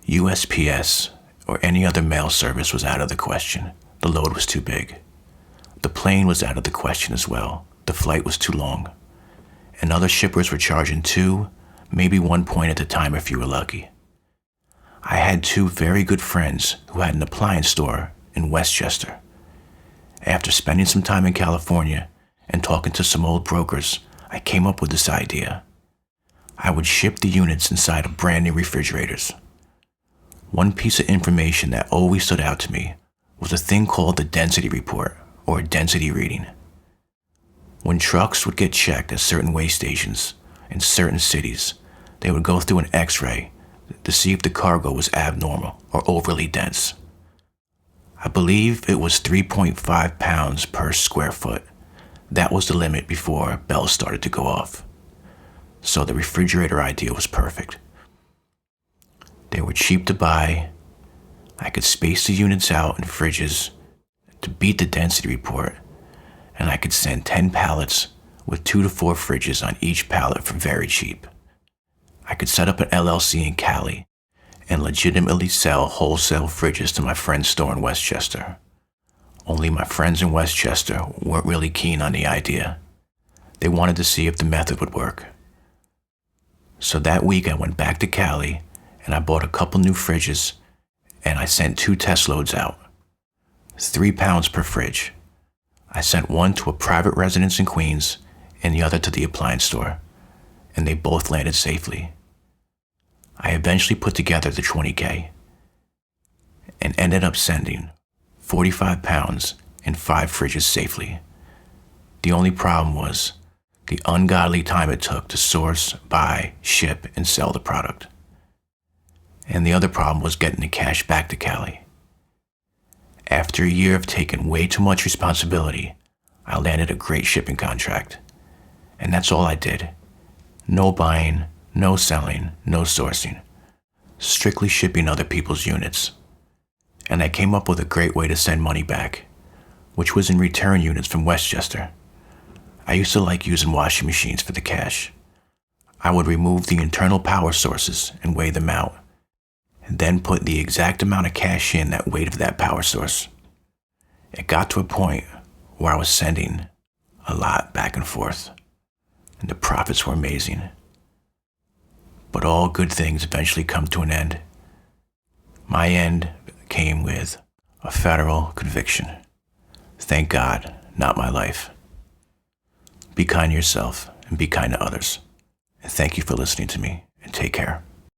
USPS or any other mail service was out of the question. The load was too big. The plane was out of the question as well. The flight was too long. And other shippers were charging 2, maybe 1 point at a time if you were lucky. I had 2 very good friends who had an appliance store in Westchester. After spending some time in California and talking to some old brokers, I came up with this idea. I would ship the units inside of brand new refrigerators. One piece of information that always stood out to me was a thing called the density report, or density reading. When trucks would get checked at certain weigh stations in certain cities, they would go through an X-ray to see if the cargo was abnormal or overly dense. I believe it was 3.5 pounds per square foot. That was the limit before bells started to go off. So the refrigerator idea was perfect. They were cheap to buy. I could space the units out in fridges to beat the density report, and I could send 10 pallets with 2 to 4 fridges on each pallet for very cheap. I could set up an LLC in Cali and legitimately sell wholesale fridges to my friend's store in Westchester. Only my friends in Westchester weren't really keen on the idea. They wanted to see if the method would work. So that week I went back to Cali and I bought a couple new fridges and I sent 2 test loads out. 3 pounds per fridge. I sent one to a private residence in Queens and the other to the appliance store, and they both landed safely. I eventually put together the 20K and ended up sending 45 pounds and 5 fridges safely. The only problem was the ungodly time it took to source, buy, ship, and sell the product. And the other problem was getting the cash back to Cali. After a year of taking way too much responsibility, I landed a great shipping contract. And that's all I did. No buying, no selling, no sourcing. Strictly shipping other people's units. And I came up with a great way to send money back, which was in return units from Westchester. I used to like using washing machines for the cash. I would remove the internal power sources and weigh them out, and then put the exact amount of cash in that weight of that power source. It got to a point where I was sending a lot back and forth, and the profits were amazing. But all good things eventually come to an end. My end came with a federal conviction. Thank God, not my life. Be kind to yourself and be kind to others. And thank you for listening to me, and take care.